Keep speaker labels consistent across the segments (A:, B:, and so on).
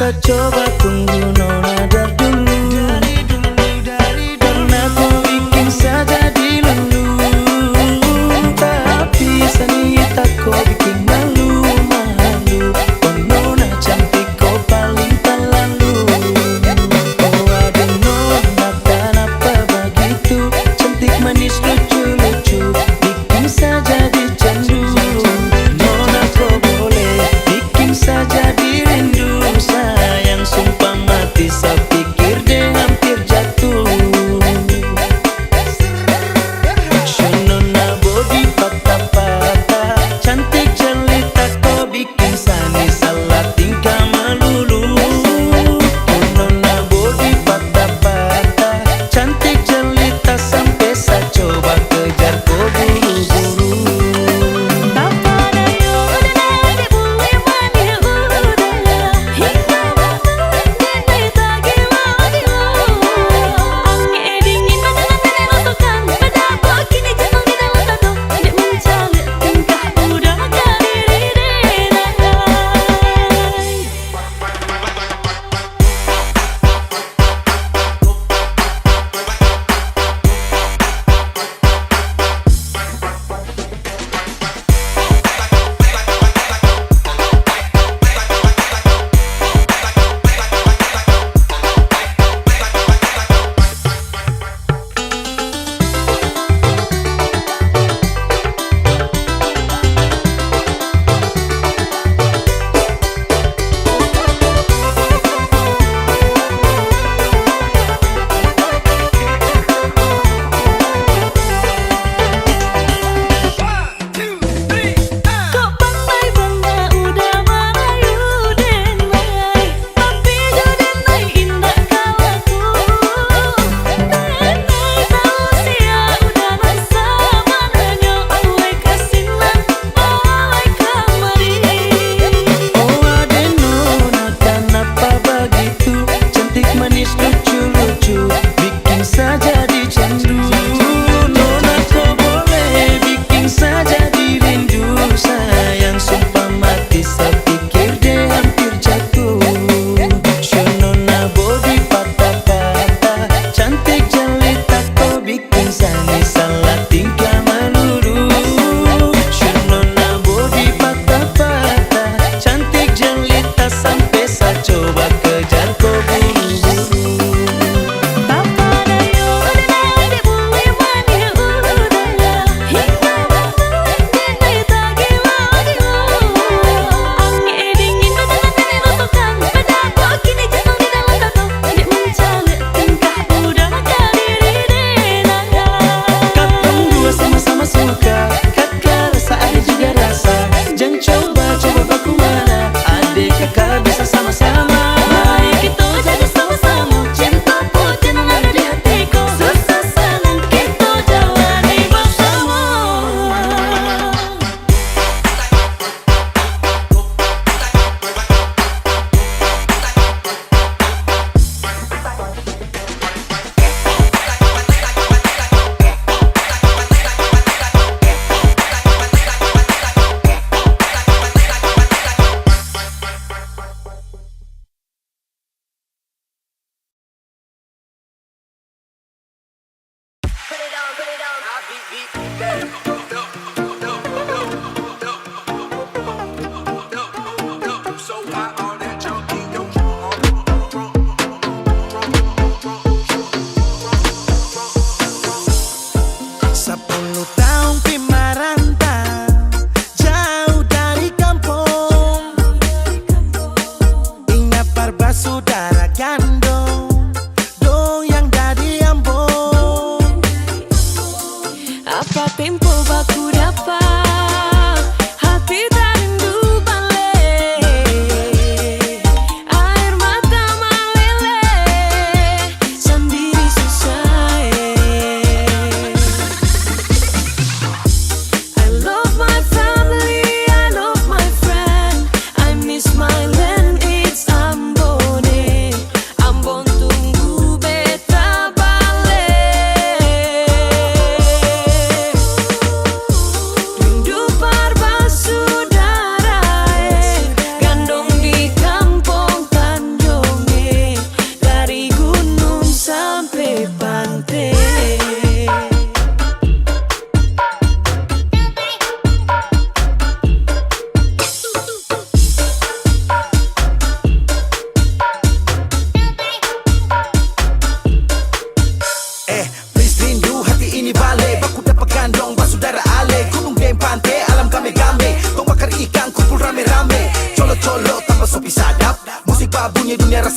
A: Masa coba tunggu nona dari dulu, karena kau bikin saja dilulu. Tapi sanita kau bikin malu-malu. Oh nona cantik kau paling terlalu. Oh aduh nona kenapa begitu, cantik manis lucu-lucu, bikin saja dicandu. Nona kau boleh bikin saja dirindu, sayang sumpah.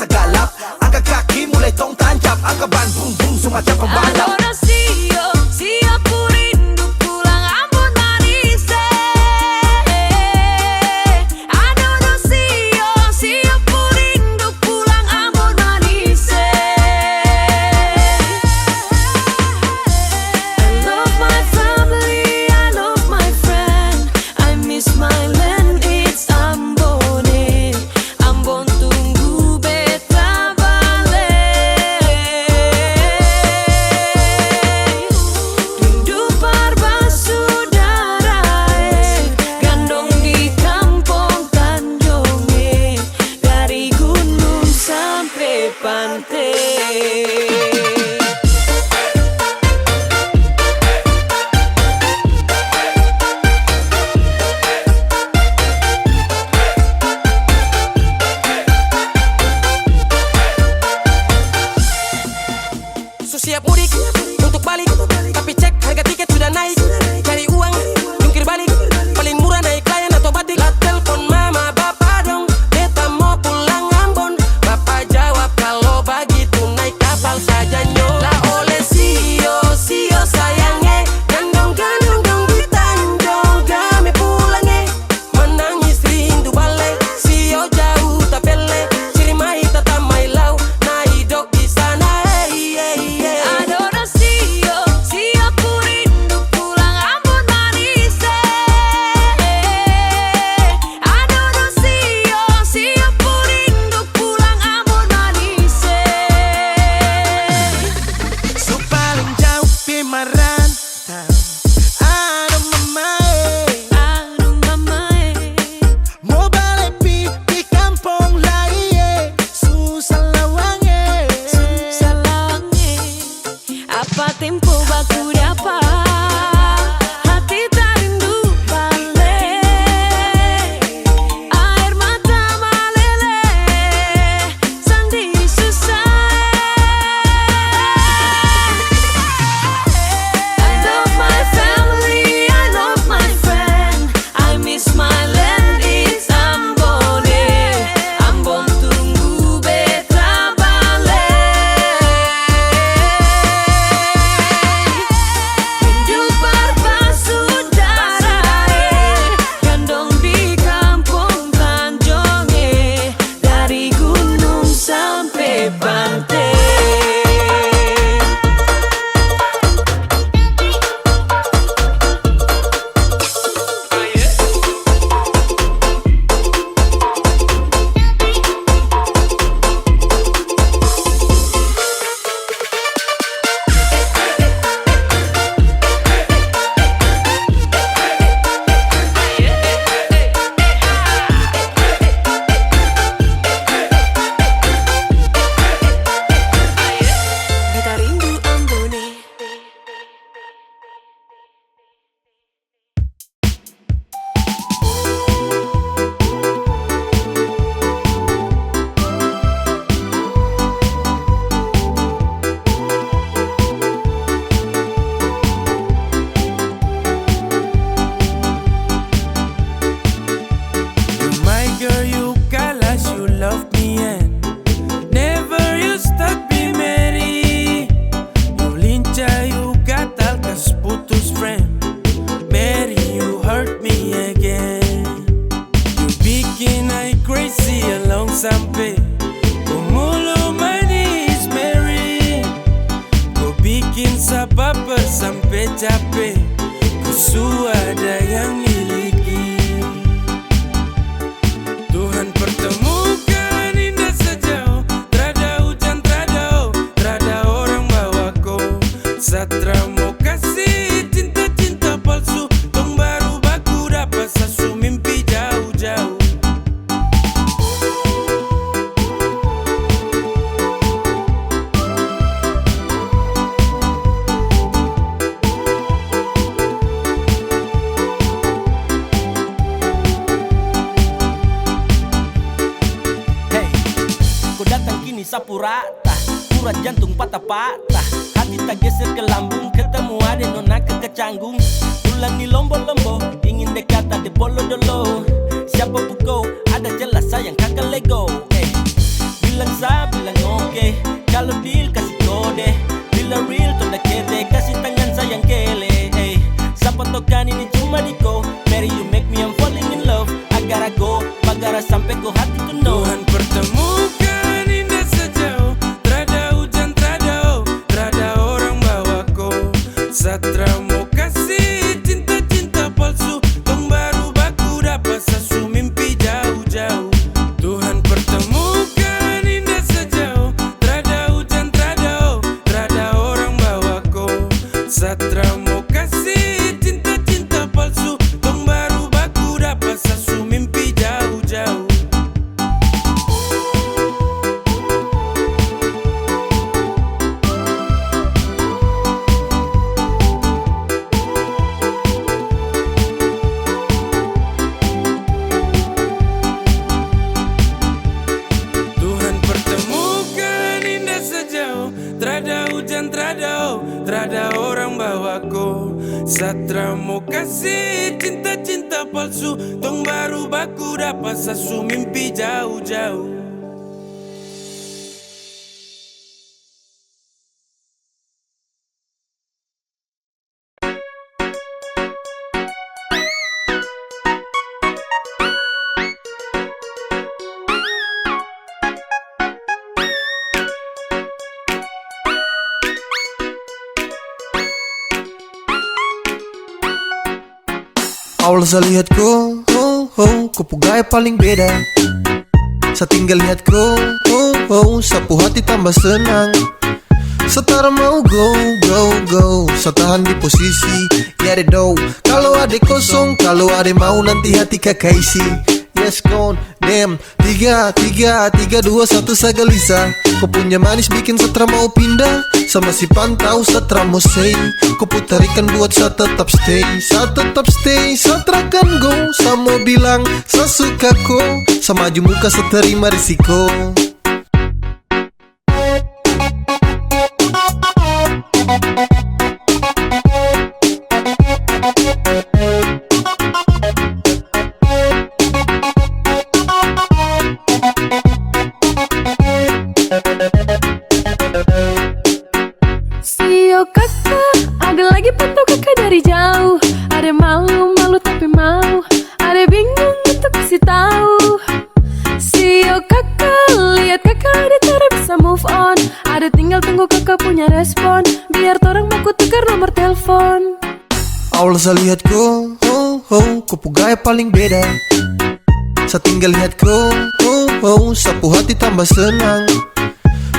B: masa galap. Angkat kaki mulai tong tancap, angkat ban bung bung semacam pembalap.
A: Adoracio, siap ku rindu pulang Ambon manis. Adoracio, siap ku rindu pulang Ambon manis. I love my family, I love my friend. I miss my land, it's Ambon. Ambon tunggu beta balik. Rindu parbasaudara, gandong di kampung Tanjung, dari gunung sampai pantai.
C: So siap mudik untuk balik, tapi cek harga tiket sudah naik. Cari uang, jungkir balik, paling murah naik layan atau batik. Lah telepon mama bapak dong, beta mau pulang Ambon. Bapak jawab kalau begitu naik kapal saja nyo. Lah oleh sio sayangnya, gandong dong di Tanjung kami pulangnya. Menangis rindu balik, sio jauh tak pele, ciri mai tata mai lau, na hidup di sana.
A: Adoracio, siap ku rindu pulang Ambon manis. Adoracio, siap ku rindu pulang Ambon manis.
B: So paling jauh pimarantau, aduh mamae, mau balik di kampung lain, susah lawange.
A: Apa tempo baku dapat, hati tak rindu balik. Air mata meleleh, sandi susah. I love my family, I love my friend. I miss my land, it's Ambon. Ambon tunggu beta balik. Rindu parbasaudara, gandong di kampung Tanjung, dari gunung sampai pantai. Beta rindu Ambon.
D: My girl, you galas, you love me and never you stop be Mary. You lincha, you gatal, kas putus friend. Mary, you hurt me again. You bikin I crazy along sampai Kumulo manis Mary. Kau bikin sababar sampai capek. Kusu ada yang miliki. Tuhan pertemukan indah sejauh, trada hujan, trada orang bawaku. Satra mau kasih cinta palsu, tong baru baku dapat sasu mimpi jauh-jauh.
C: sapu rata, urat jantung patah-patah, hati tak geser ke lambung, ketemu ada nona kecanggung. Pulang di lombo-lombo, ingin dekat ada bolo-dolo. Siapa pukau, ada jelas sayang kakak Lego. Bilang saya
E: deh. Bila real tonda kede, kasih tangan sayang kele. Siapa tokan ini cuma diko. Mary you make me I'm falling in love. I gotta go, bagara sampai ko hati to know.
D: Tuhan pertemukan indah sejauh. Trada hujan, trada orang bawa ko. Satra mau kasih cinta-cinta palsu. Tong baru baku dapat sasu mimpi jauh-jauh. Tuhan pertemukan indah sejauh. Trada hujan, trada orang bawa ko. Satra mau kasih cinta-cinta palsu. Tong baru baku dapat sasu mimpi jauh-jauh. Tuhan pertemukan indah sejauh. Trada hujan, trada orang bawa ko. Satra mau kasih cinta-cinta palsu. Tong baru baku dapat sasu mimpi jauh-jauh.
F: Awal saya lihat kau, kau gaya paling beda. Saya tinggal lihat kau, sapu hati tambah senang. Setara mau go, saya tahan di posisi. Ya deh do, kalau ada kosong, kalau ada mau nanti hati kakak isi. Yes gone, damn. 3, 2, 1 saya gelisah. Kau punya manis bikin setra mau pindah. Sama si pantau setra mau say. Kau putarikan buat saya tetap stay. Saya tetap stay, setra kan go. Saya mau bilang, saya suka kau. Saya maju muka, saya terima risiko.
A: Sio kakak, ada lagi pantau kakak dari jauh. Ada malu tapi mau. Ada bingung untuk kasih tahu. Sio kakak, lihat kakak ada cara bisa move on. Ada tinggal tunggu kakak punya respon. Biar torang mau tukar nomor telepon.
F: Awal saya lihat kau, kau gaya paling beda. Saya tinggal lihat kau, sapu hati tambah senang.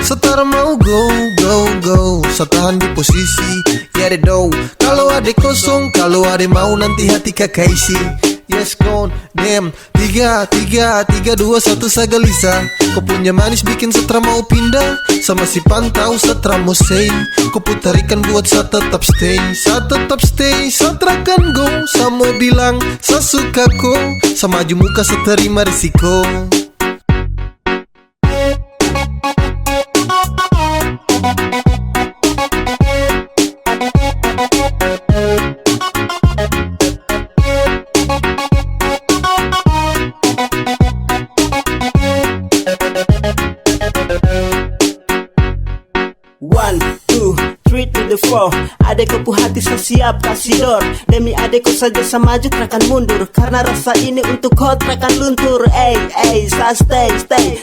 F: Setara mau go, saya tahan di posisi. Ya deh do, kalau ada kosong, kalau ada mau nanti hati kakak isi. Yes gone, damn. 3, 2, 1 saya gelisah. Kau punya manis bikin setra mau pindah. Sama si pantau setra mau say. Kau putarikan buat saya tetap stay. Saya tetap stay, setra kan go. Saya mau bilang, saya suka kau. Saya maju muka, saya terima risiko.
E: One, two, three to the four. Adekku hati saya siap kasih door. Demi adekku saja saya maju takkan mundur. Karena rasa ini untuk kau takkan luntur. Saya stay,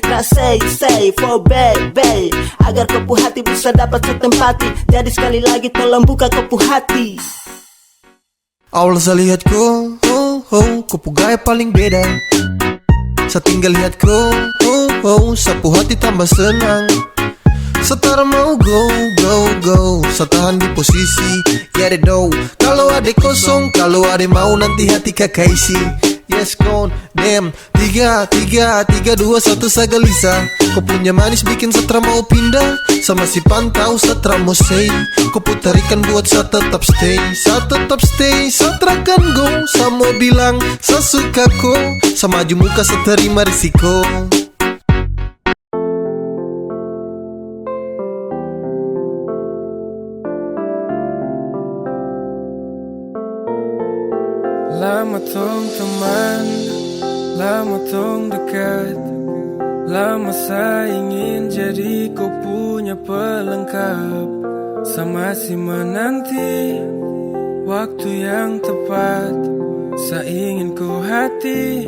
E: tak say for baby. Agar kau hati bisa dapat setempati. Jadi sekali lagi tolong buka kau hati.
F: Awal saya lihat kau, kau gaya paling beda. Saya tinggal lihat kau, sapu hati tambah senang. Setara mau go, saya tahan di posisi. Ya deh do, kalau ada kosong, kalau ada mau nanti hati kakak isi. Yes gone, damn. 3, 2, 1 saya gelisah. Kau punya manis bikin setra mau pindah. Sama si pantau setra mau say. Kau putarikan buat saya tetap stay. Saya tetap stay, setra kan go. Saya mau bilang, saya suka kau. Saya maju muka, saya terima risiko.
D: Lama tong teman, lama tong dekat. Lama saya ingin jadi kau punya punya pelengkap, sama si menanti waktu yang tepat. Saya ingin ku hati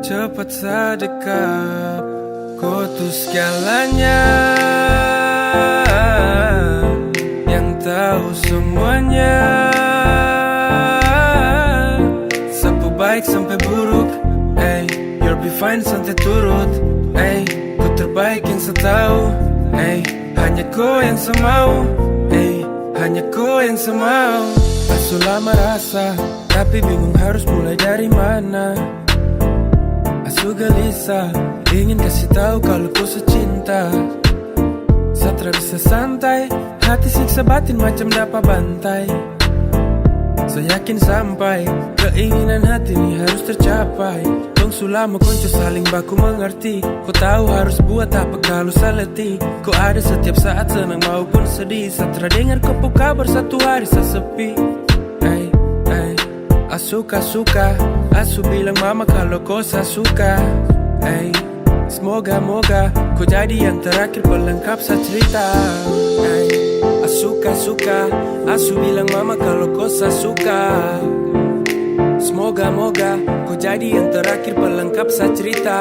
D: cepat sedekap. Kau tuh segalanya, yang tahu semuanya. Sapu baik sampai buruk, you'll be fine santai turut. Ku terbaik yang setahu, hanya kau yang semau, hanya kau yang semau. Tak lama rasa, tapi bingung harus mulai dari mana. Asu gelisah, ingin kasih tahu kalau ku secinta. Satra bisa santai, hati siksa batin macam dapat bantai. Saya yakin sampai, keinginan hati ini harus tercapai. Dong sulama konco saling baku mengerti. Kau tahu harus buat apa kalau seleti. Kau ada setiap saat senang maupun sedih. Satra dengar kau kabar satu hari saya sepi. Asu suka, asu bilang mama kalau kau suka. Semoga kau jadi yang terakhir pelengkap saya cerita. Asu suka, asu bilang mama kalau kau suka. Semoga kau jadi yang terakhir pelengkap saya cerita.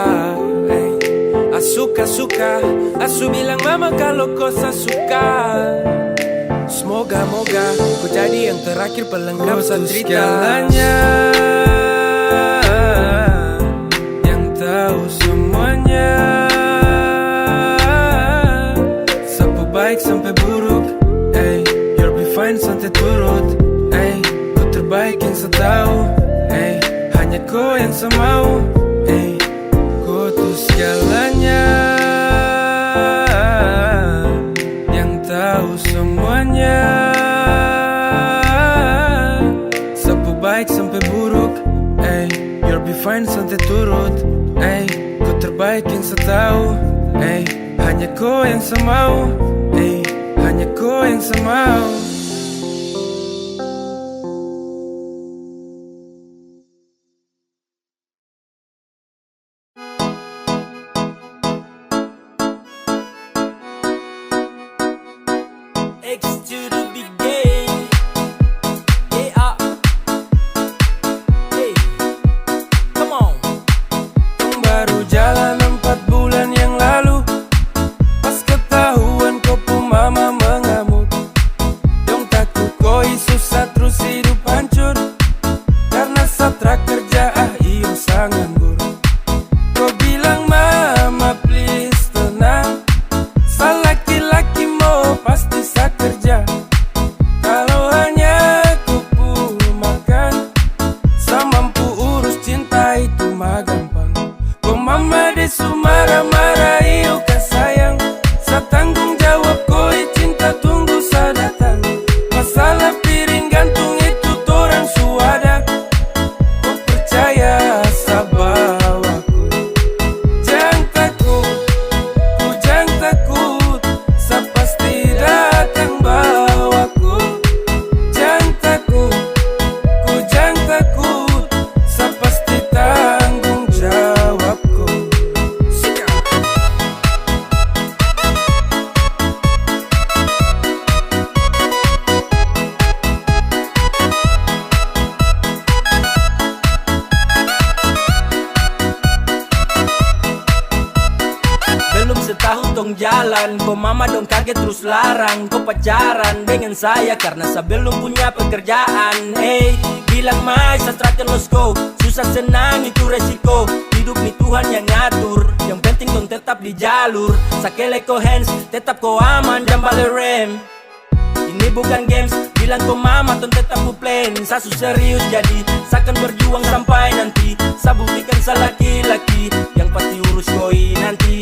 D: Asu suka, asu bilang mama kalau kau suka. Semoga kau jadi yang terakhir pelengkap saya cerita. Segalanya, yang tahu semuanya. Sapu baik sampai buruk, you'll be fine santai turut. Ku terbaik yang setahu, hanya kau yang semau. Kau tuh segalanya, yang tahu semuanya. Sapu baik sampai buruk, you'll be fine santai turut. Ku terbaik yang setahu, hanya kau yang semau, hanya kau yang semau.
C: X to the big game. Yeah. Hey. Come on.
D: Baru jalan 4 bulan yang lalu, pas ketahuan kau pun mama mengamuk. Dong takut kau susah terus hidup hancur, karena satra kerja iyo sangat buruk. Kau bilang mama please tenang, laki-laki mau pasti saya kerja. Kalau hanya ku makan, saya mampu urus cinta itu mah gampang. Kau mama desu marah-marah iyo kan sayang, saya tanggung jawab kau cinta tunggu saya datang. Masalah piring gantung itu torang suada, kau percaya saya bawaku. Jangan takut, ku jangan takut, saya pasti datang bawaku. Jangan takut, ku jangan takut, saya pasti tanggung jawabku.
C: Belum setahun dong jalan, kau mama dong kaget terus larang. Kau pacaran dengan saya karena saya belum punya pekerjaan. Bilang mai saya terakhir los go, susah senang itu resiko. Hidup nih Tuhan yang ngatur, yang penting dong tetap di jalur. Sakele ko hands, tetap kau aman dan balik rem. Ini bukan games, bilang kau mama ton tetap ku plan. Saya serius jadi, saya akan berjuang sampai nanti. Saya buktikan saya laki-laki, yang pasti urus koi nanti.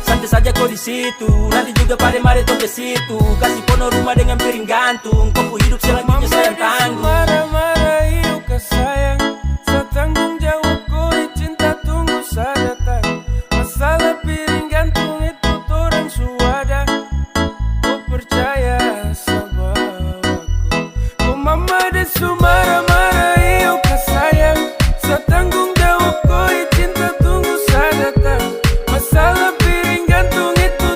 C: Santai saja kau di situ, nanti juga pada mari tong ke situ. Kasih pono rumah dengan piring gantung, kau hidup selanjutnya saya yang tanggung.
D: Marah-marah iyo ke sayang, saya tanggung jawab kau cinta tunggu saya datang. Masalah piring gantung itu torang suada, kau percaya sama aku. Kau mama desu marah-marah iyo ke sayang, saya tanggung jawab kau cinta tunggu saya datang. Masalah piring gantung itu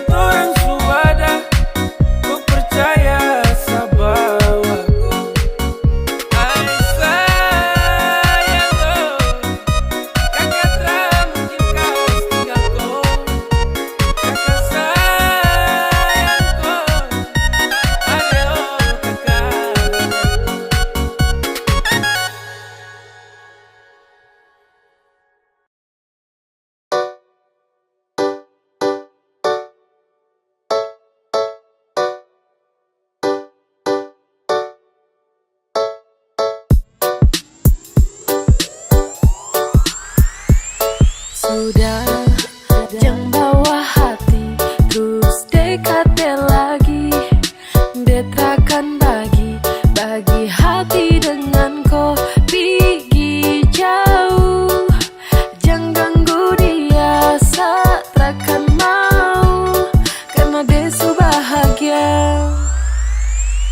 A: sudah, jangan bawa hati terus dekati lagi. Detrakan bagi hati dengan kau pergi jauh. Jangan ganggu dia saat takkan mau, karena dia su bahagia.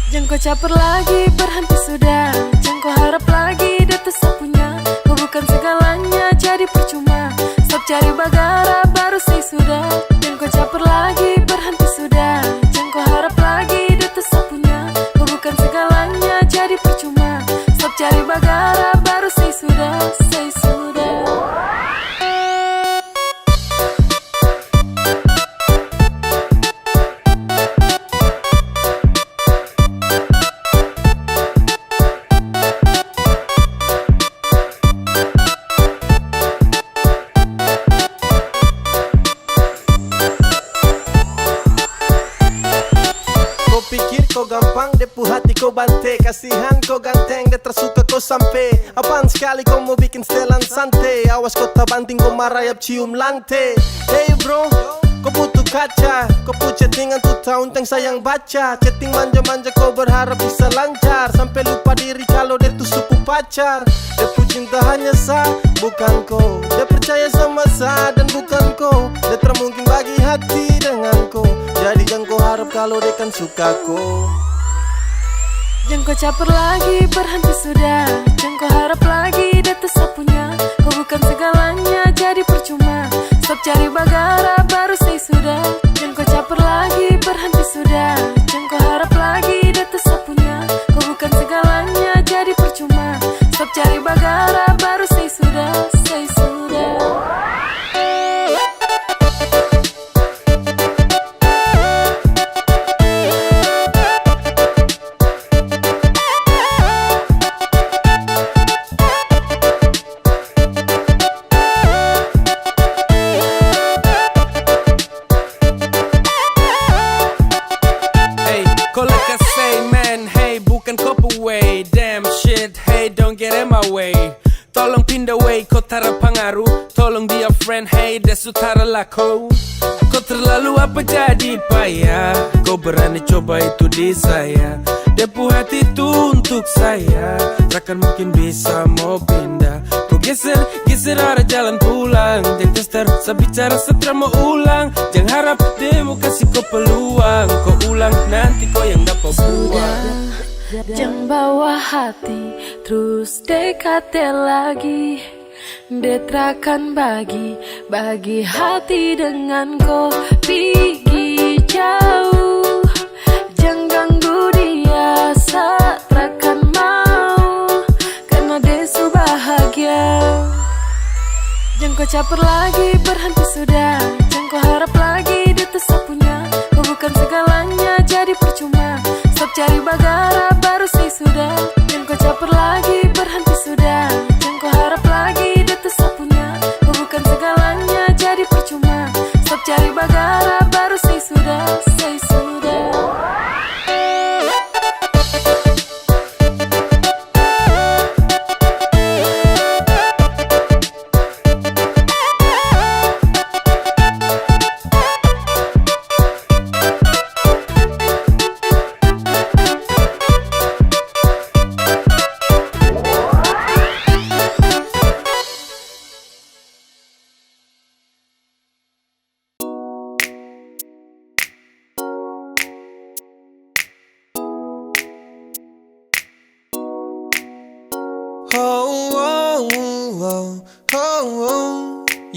A: Jangan kau caper lagi, berhenti sudah. Jangan kau harap lagi dia tak punya. Kau bukan segalanya, jadi percuma. Stop cari bagara, baru say sudah. Jangan kau caper lagi, berhenti sudah. Jangan kau harap lagi dia tak punya. Kau bukan segalanya, jadi percuma. Stop cari bagara, baru say sudah, say sudah.
G: Kau gampang, depu hati kau bante. Kasihan kau ganteng, dia tersuka kau sampai. Apaan sekali kau mau bikin setelan santai. Awas kau tak banting, kau marayap cium lantai. Hey bro, kau butuh kaca. Kau punya chattingan 2 tahun teng sayang baca. Chatting manja-manja kau berharap bisa lancar. Sampai lupa diri kalau dia tuh suku pacar. Dia cinta hanya sah, bukan kau. Dia percaya sama sah dan bukan kau. Dia tak mungkin bagi hati dengan kau. Jadi jangan kau harap kalau dia kan suka kau.
A: Jangan kau caper lagi, berhenti sudah. Jangan kau harap lagi dia tak punya. Kau bukan segalanya, jadi percuma. Stop cari bagara, baru say sudah. Jangan kau caper lagi, berhenti sudah. Jangan kau harap lagi dia tak punya. Kau bukan segalanya, jadi percuma. Stop cari bagara, baru say sudah, say sudah.
D: Tolong pindah way, kau tara pengaruh. Tolong dia friend, hey dia sutara laku. Kau terlalu apa jadi payah. Kau berani coba itu di saya. Depu hati itu untuk saya. Takkan mungkin bisa mau pindah. Kau geser arah jalan pulang. Jangan tester, sebicara setelah mau ulang. Jangan harap dia mau kasih kau peluang. Kau ulang, nanti kau yang dapat buang.
A: Jangan bawa hati terus dekati lagi. Detrakan bagi hati dengan kau pergi jauh. Jangan ganggu dia saat takkan mau, karena dia su bahagia. Jangan kau caper lagi, berhenti sudah. Jangan kau harap lagi dia tak punya. Kau bukan segalanya, jadi percuma. Stop cari bagara, baru say sudah. Jangan kau caper lagi, berhenti sudah. Jangan kau harap lagi dia tak punya. Kau bukan segalanya, jadi percuma. Stop cari bagara, baru say sudah, say sudah.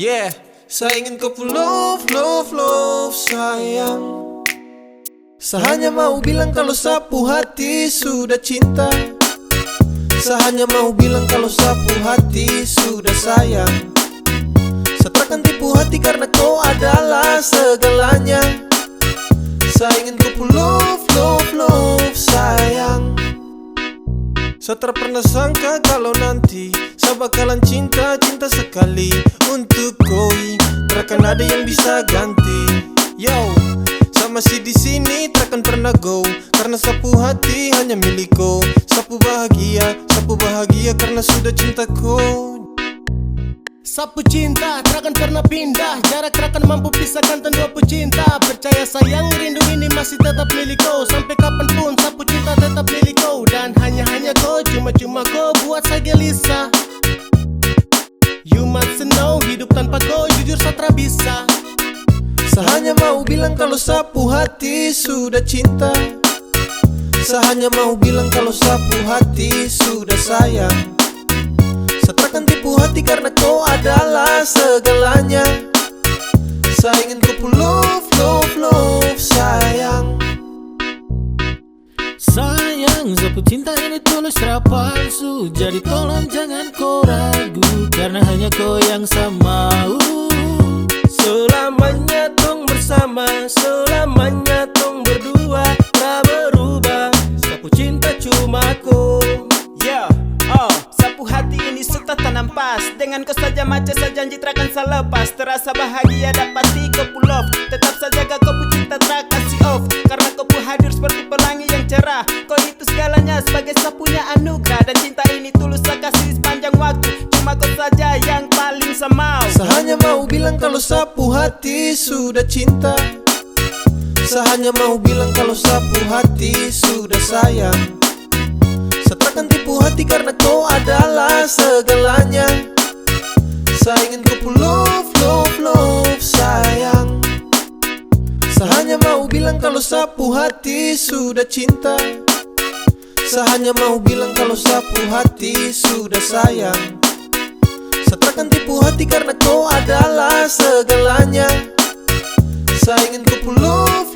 G: Yeah, saya ingin kau love sayang. Saya hanya mau bilang kalau sapu hati sudah cinta. Saya hanya mau bilang kalau sapu hati sudah sayang. Saya takkan tipu hati karena kau adalah segalanya. Saya ingin kau love sayang. Saya tak pernah sangka kalau nanti saya bakalan cinta sekali untuk kau. Takkan ada yang bisa ganti. Yo, saya masih di sini takkan pernah go. Karena sapu hati hanya milik kau. Sapu bahagia karena sudah cinta kau. Sapu cinta, takkan pernah pindah. Jarak takkan mampu pisahkan dua pecinta. Percaya sayang, rindu ini masih tetap milik kau. Sampai kapanpun sapu cinta tetap milik kau. Dan hanya kau, cuma kau buat saya gelisah. You must know, hidup tanpa kau jujur satra bisa.
F: Saya hanya mau bilang kalau sapu hati sudah cinta. Saya hanya mau bilang kalau sapu hati sudah sayang. Saya takkan tipu hati karena kau adalah segalanya. Saya ingin kau love, sayang.
H: Sayang, sapu cinta ini tulus tak palsu. Jadi tolong jangan kau ragu, karena hanya kau yang saya mau.
G: Selamanya tong bersama, selamanya tong berdua, tak berubah. Sapu cinta cuma kau.
I: Sapu hati ini sudah tanam pas. Dengan kau saja macam saya janji takkan saya lepas. Terasa bahagia dapati kau pull off. Tetap saja kau cinta tak kasih off. Karena kau hadir seperti pelangi yang cerah. Kau itu segalanya sebagai sapunya anugerah. Dan cinta ini tulus saya kasih sepanjang waktu. Cuma kau saja yang paling saya mau.
F: Saya hanya mau bilang kalau sapu hati sudah cinta. Saya hanya mau bilang kalau sapu hati sudah sayang. Saya takkan tipu hati karena kau adalah segalanya. Saya ingin kau love, sayang. Saya hanya mau bilang kalau sapu hati sudah cinta. Saya hanya mau bilang kalau sapu hati sudah sayang. Saya takkan tipu hati karena kau adalah segalanya. Saya ingin kau love,